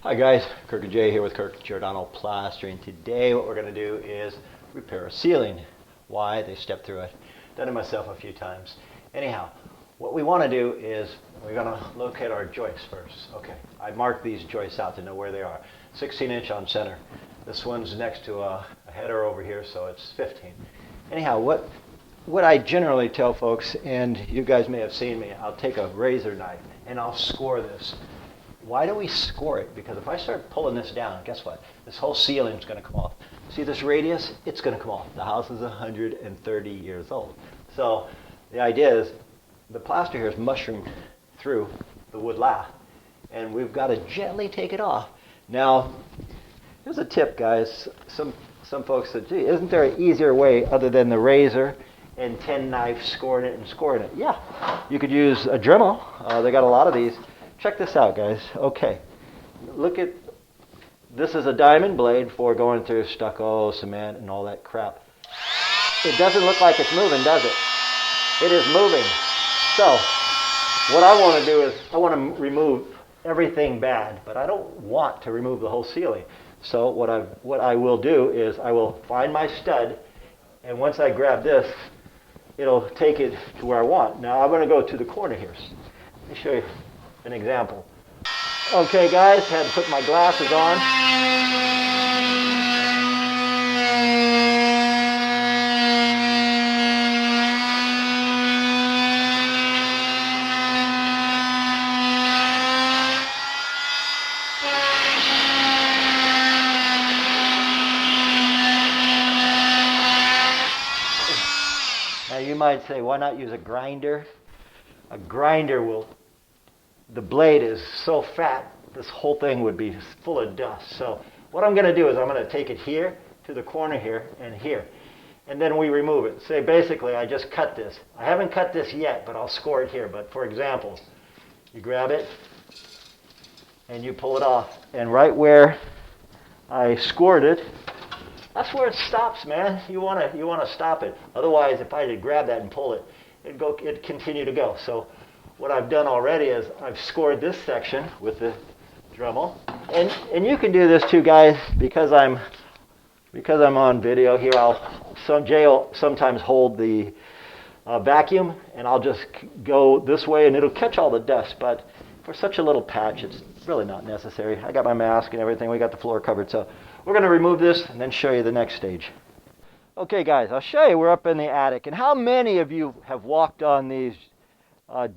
Hi guys, Kirk and Jay here with Kirk Giordano Plastering. Today what we're going to do is repair a ceiling. Why? They stepped through it. Done it myself a few times. Anyhow, what we want to do is we're going to locate our joists first. Okay, I marked these joists out to know where they are. 16-inch on center. This one's next to a header over here, so it's 15. Anyhow, what I generally tell folks, and you guys may have seen me, I'll take a razor knife and I'll score this. Why do we score it? Because if I start pulling this down, guess what? This whole ceiling is going to come off. See this radius? It's going to come off. The house is 130 years old. So the idea is the plaster here is mushroomed through the wood lath, and we've got to gently take it off. Now, here's a tip, guys. Some folks said, gee, isn't there an easier way other than the razor and 10 knife scoring it and scoring it? Yeah, you could use a Dremel. They got a lot of these. Check this out, guys. Okay, look at, this is a diamond blade for going through stucco, cement, and all that crap. It doesn't look like it's moving, does it? It is moving. So, what I want to do is, I want to remove everything bad, but I don't want to remove the whole ceiling. So what I will do is, I will find my stud, and once I grab this, it'll take it to where I want. Now, I'm going to go to the corner here. Let me show you an example. Okay guys, had to put my glasses on. Now you might say, why not use a grinder? A grinder will, the blade is so fat, this whole thing would be full of dust. So what I'm going to do is I'm going to take it here to the corner here and here. And then we remove it. Say basically I just cut this. I haven't cut this yet, but I'll score it here. But for example, you grab it and you pull it off. And right where I scored it, that's where it stops, man. You want to stop it. Otherwise, if I did grab that and pull it, it'd continue to go. So what I've done already is I've scored this section with the Dremel, and you can do this too, guys. Because I'm on video here, Jay will sometimes hold the vacuum, and I'll just go this way, and it'll catch all the dust. But for such a little patch, it's really not necessary. I got my mask and everything. We got the floor covered, so we're going to remove this and then show you the next stage. Okay, guys, I'll show you. We're up in the attic, and how many of you have walked on these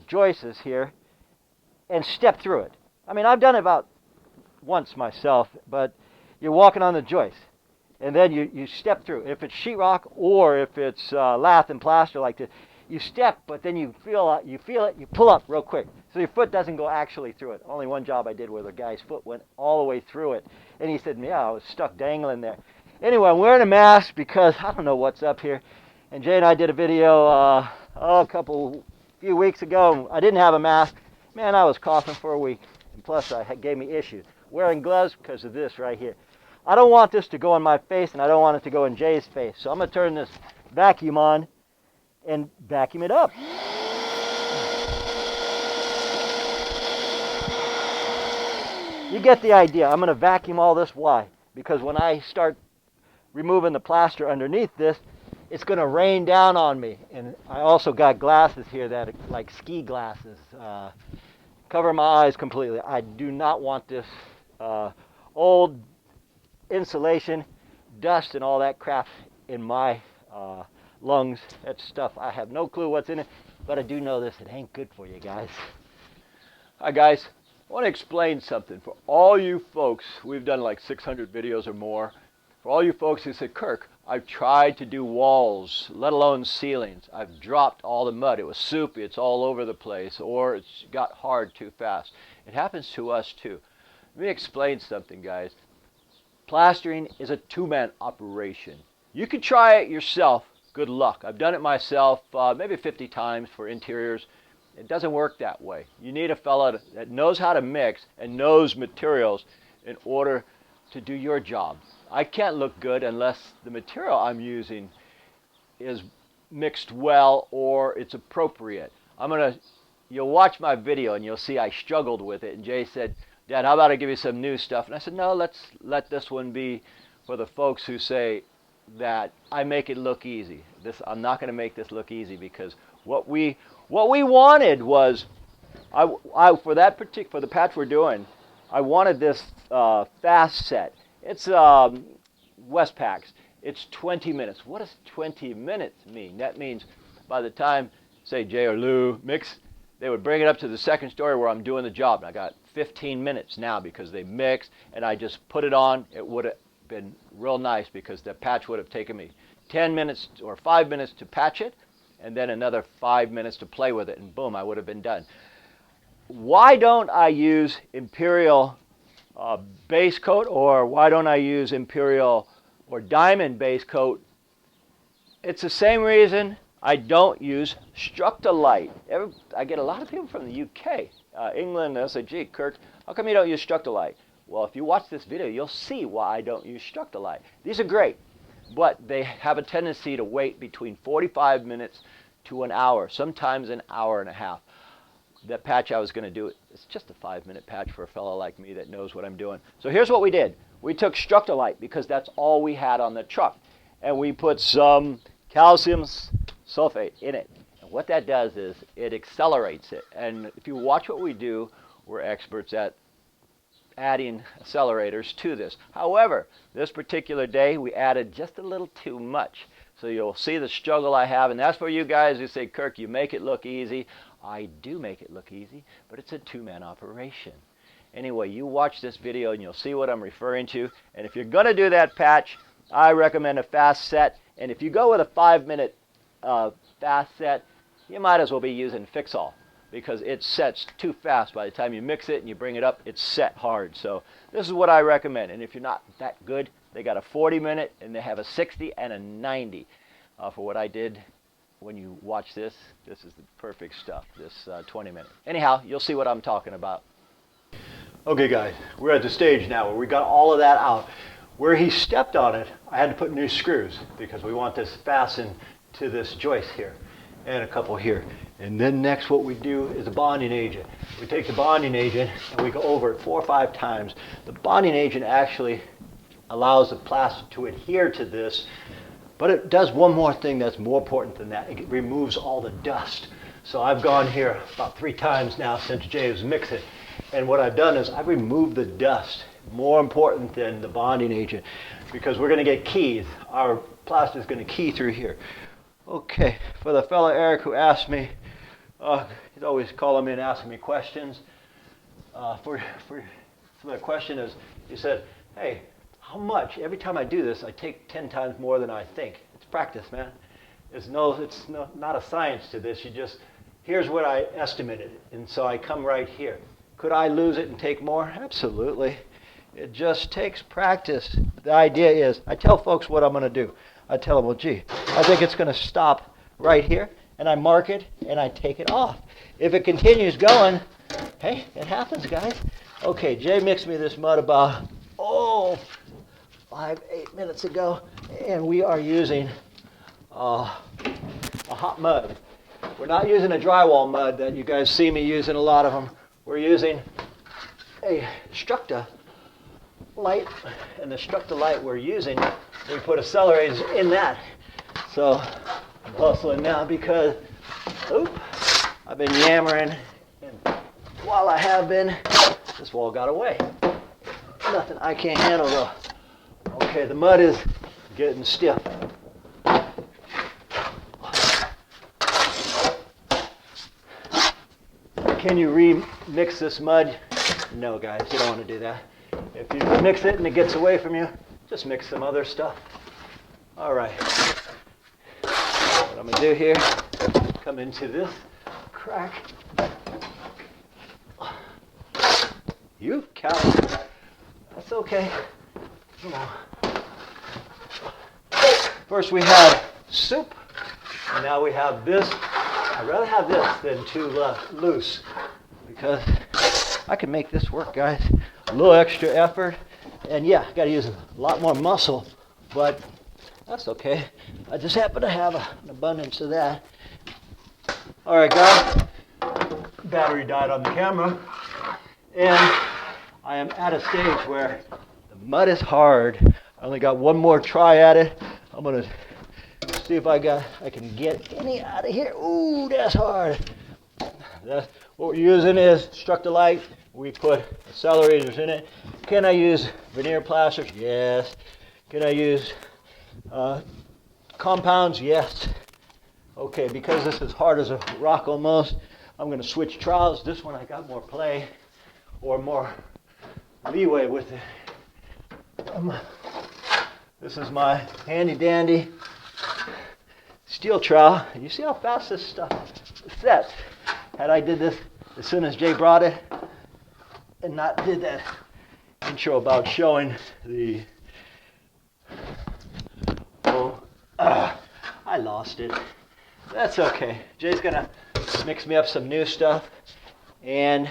joists here and step through it? I mean, I've done it about once myself, but you're walking on the joist and then you step through. If it's sheetrock or if it's lath and plaster like this, you step, but then you feel it, you pull up real quick so your foot doesn't go actually through it. Only one job I did where the guy's foot went all the way through it, and he said, yeah, I was stuck dangling there. Anyway, I'm wearing a mask because I don't know what's up here, and Jay and I did a video few weeks ago. I didn't have a mask. Man, I was coughing for a week. And plus, it gave me issues. Wearing gloves because of this right here. I don't want this to go on my face, and I don't want it to go in Jay's face. So I'm going to turn this vacuum on and vacuum it up. You get the idea. I'm going to vacuum all this. Why? Because when I start removing the plaster underneath this, it's going to rain down on me. And I also got glasses here that are like ski glasses. Cover my eyes completely. I do not want this old insulation, dust, and all that crap in my lungs. That stuff, I have no clue what's in it, but I do know this. It ain't good for you guys. Hi guys, I want to explain something. For all you folks, we've done like 600 videos or more. For all you folks who say, Kirk, I've tried to do walls, let alone ceilings. I've dropped all the mud. It was soupy, it's all over the place, or it's got hard too fast. It happens to us too. Let me explain something, guys. Plastering is a two-man operation. You can try it yourself. Good luck. I've done it myself maybe 50 times for interiors. It doesn't work that way. You need a fellow that knows how to mix and knows materials in order to do your job. I can't look good unless the material I'm using is mixed well or it's appropriate. You'll watch my video and you'll see I struggled with it, and Jay said, Dad, how about I give you some new stuff? And I said, no, let's let this one be for the folks who say that I make it look easy. I'm not going to make this look easy, because what we wanted was, for the patch we're doing, I wanted this fast set. It's Westpac's. It's 20 minutes. What does 20 minutes mean? That means by the time, say, Jay or Lou mix, they would bring it up to the second story where I'm doing the job. And I got 15 minutes now because they mixed, and I just put it on. It would have been real nice, because the patch would have taken me 10 minutes or 5 minutes to patch it, and then another 5 minutes to play with it, and boom, I would have been done. Why don't I use Imperial base coat, or why don't I use Imperial or Diamond base coat? It's the same reason I don't use Structo-Lite. I get a lot of people from the UK, England. They'll say, gee, Kirk, how come you don't use Structo-Lite? Well, if you watch this video, you'll see why I don't use Structo-Lite. These are great, but they have a tendency to wait between 45 minutes to an hour, sometimes an hour and a half. That patch I was going to do, it's just a 5-minute patch for a fellow like me that knows what I'm doing. So here's what we did. We took Structo-Lite, because that's all we had on the truck, and we put some calcium sulfate in it. And what that does is it accelerates it. And if you watch what we do, we're experts at adding accelerators to this. However, this particular day we added just a little too much. So you'll see the struggle I have, and that's for you guys who say, Kirk, you make it look easy. I do make it look easy, but it's a two-man operation. Anyway, you watch this video and you'll see what I'm referring to. And if you're going to do that patch, I recommend a fast set. And if you go with a 5-minute fast set, you might as well be using Fix-All, because it sets too fast. By the time you mix it and you bring it up, it's set hard. So this is what I recommend. And if you're not that good, they got a 40-minute, and they have a 60 and a 90. For what I did, when you watch this, this is the perfect stuff, this 20-minute. Anyhow, you'll see what I'm talking about. Okay, guys, we're at the stage now where we got all of that out. Where he stepped on it, I had to put new screws, because we want this fastened to this joist here, and a couple here. And then next what we do is a bonding agent. We take the bonding agent and we go over it 4 or 5 times. The bonding agent actually allows the plaster to adhere to this, but it does one more thing that's more important than that. It removes all the dust. So I've gone here about 3 times now since Jay was mixing, and what I've done is I've removed the dust. More important than the bonding agent, because we're going to get keys. Our plaster is going to key through here. Okay, for the fellow Eric who asked me, he's always calling me and asking me questions. For the question is, he said, hey, how much? Every time I do this, I take 10 times more than I think. It's practice, man. It's not a science to this. Here's what I estimated, and so I come right here. Could I lose it and take more? Absolutely. It just takes practice. The idea is, I tell folks what I'm going to do. I tell them, well, gee, I think it's going to stop right here, and I mark it, and I take it off. If it continues going, hey, it happens, guys. Okay, Jay mixed me this mud about, 5-8 minutes ago, and we are using a hot mud. We're not using a drywall mud that you guys see me using a lot of them. We're using a Structo-Lite, and the Structo-Lite we're using, we put accelerators in that. So I'm hustling now because, I've been yammering, and while I have been, this wall got away. Nothing I can't handle though. Okay, the mud is getting stiff. Can you remix this mud? No, guys, you don't want to do that. If you mix it and it gets away from you, just mix some other stuff. All right. What I'm going to do here, come into this crack. You coward. That's okay. Come on. First we had soup, and now we have this. I'd rather have this than too loose, because I can make this work, guys. A little extra effort, and yeah, got to use a lot more muscle, but that's okay. I just happen to have an abundance of that. All right, guys, battery died on the camera, and I am at a stage where the mud is hard. I only got one more try at it. I'm gonna see if I can get any out of here. Ooh, that's hard. What we're using is Structo-Lite. We put accelerators in it. Can I use veneer plasters? Yes. Can I use compounds? Yes. Okay, because this is hard as a rock almost, I'm going to switch trowels. This one I got more play or more leeway with it. This is my handy dandy steel trowel. You see how fast this stuff sets? Had I did this as soon as Jay brought it and not did that intro about showing the, I lost it. That's okay. Jay's gonna mix me up some new stuff and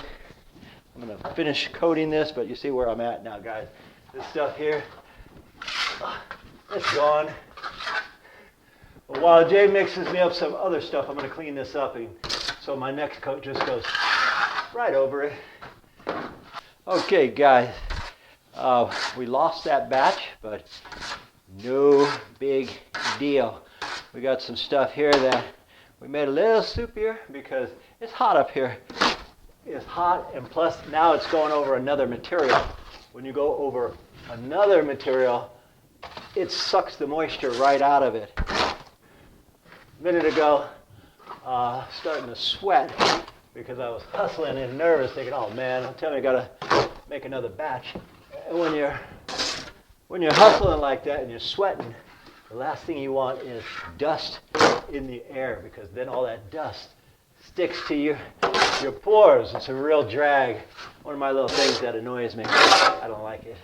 I'm gonna finish coating this, but you see where I'm at now, guys. This stuff here, it's gone. But while Jay mixes me up some other stuff, I'm gonna clean this up, and so my next coat just goes right over it. Okay, guys, we lost that batch, but no big deal. We got some stuff here that we made a little soupier because it's hot up here. It's hot, and plus now it's going over another material. When you go over another material, it sucks the moisture right out of it. A minute ago, starting to sweat because I was hustling and nervous, thinking, "Oh man, I'm telling you, I gotta make another batch." And when you're hustling like that and you're sweating, the last thing you want is dust in the air, because then all that dust sticks to your pores. It's a real drag. One of my little things that annoys me. I don't like it.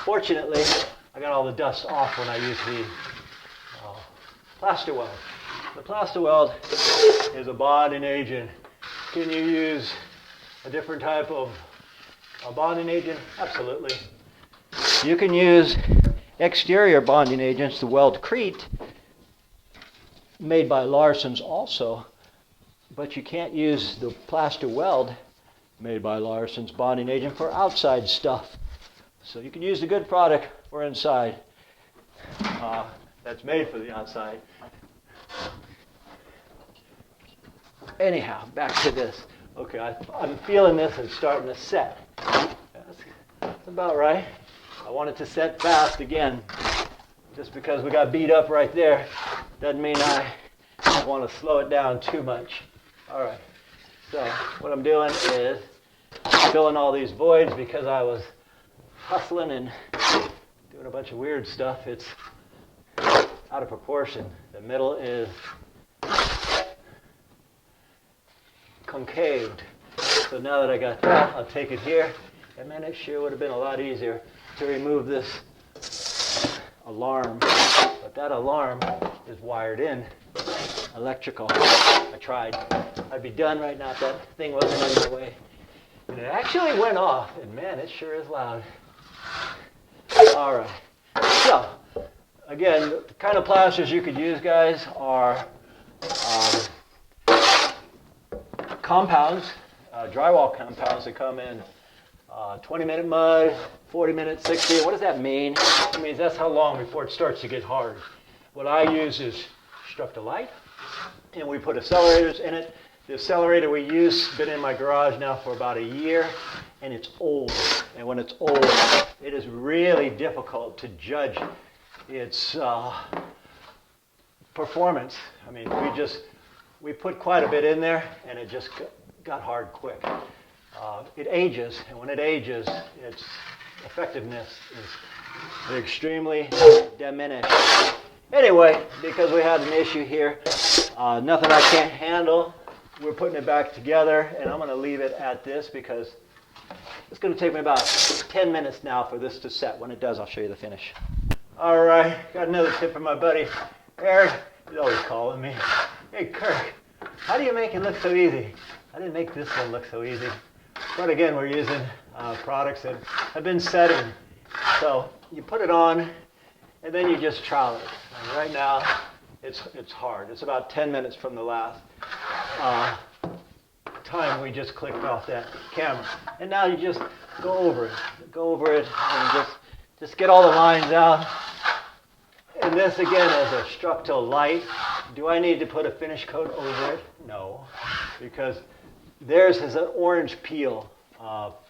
Fortunately, I got all the dust off when I use the plaster weld. The plaster weld is a bonding agent. Can you use a different type of bonding agent? Absolutely. You can use exterior bonding agents, the Weldcrete, made by Larson's also, but you can't use the plaster weld made by Larson's bonding agent for outside stuff. So you can use the good product for inside. That's made for the outside. Anyhow, back to this. Okay, I'm feeling this is starting to set. That's about right. I want it to set fast again. Just because we got beat up right there doesn't mean I want to slow it down too much. All right, so what I'm doing is filling all these voids because I was hustling and doing a bunch of weird stuff. It's out of proportion. The middle is concaved. So now that I got that, I'll take it here. And man, it sure would have been a lot easier to remove this alarm. But that alarm is wired in, electrical. I tried. I'd be done right now if that thing wasn't in my way. And it actually went off, and man, it sure is loud. All right. So, again, the kind of plasters you could use, guys, are compounds, drywall compounds that come in 20-minute mud, 40-minute, 60. What does that mean? It means that's how long before it starts to get hard. What I use is Structo-Lite, and we put accelerators in it. The accelerator we use has been in my garage now for about a year, and it's old. And when it's old, it is really difficult to judge its performance. I mean, we put quite a bit in there, and it just got hard quick. It ages, and when it ages, its effectiveness is extremely diminished. Anyway, because we had an issue here, nothing I can't handle, we're putting it back together, and I'm going to leave it at this because it's going to take me about 10 minutes now for this to set. When it does, I'll show you the finish. All right, got another tip from my buddy Eric. He's always calling me. Hey, Kirk, how do you make it look so easy? I didn't make this one look so easy. But again, we're using products that have been setting. So you put it on, and then you just trowel it. And right now, it's hard. It's about 10 minutes from the last time we just clicked off that camera. And now you just go over it, and just get all the lines out. And this again is a Structo-Lite. Do I need to put a finish coat over it? No, because theirs is an orange peel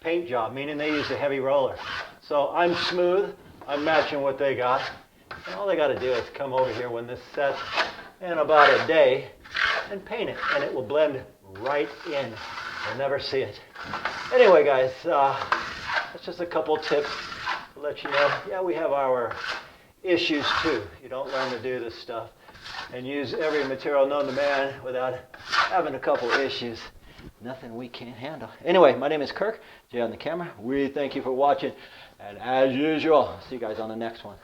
paint job, meaning they use a heavy roller. So I'm smooth, I'm matching what they got. And all they got to do is come over here when this sets in about a day and paint it, and it will blend right in. You'll never see it. Anyway, guys, that's just a couple tips to let you know. Yeah, we have our issues too. You don't learn to do this stuff and use every material known to man without having a couple issues. Nothing we can't handle. Anyway, my name is Kirk, Jay on the camera. We thank you for watching, and as usual, see you guys on the next one.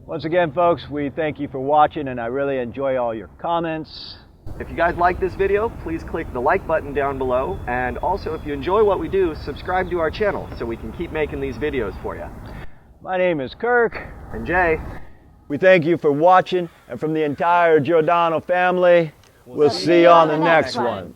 Once again, folks, we thank you for watching, and I really enjoy all your comments. If you guys like this video, please click the like button down below, and also if you enjoy what we do, subscribe to our channel so we can keep making these videos for you. My name is Kirk. And Jay. We thank you for watching, and from the entire Giordano family, we'll see you on the next one.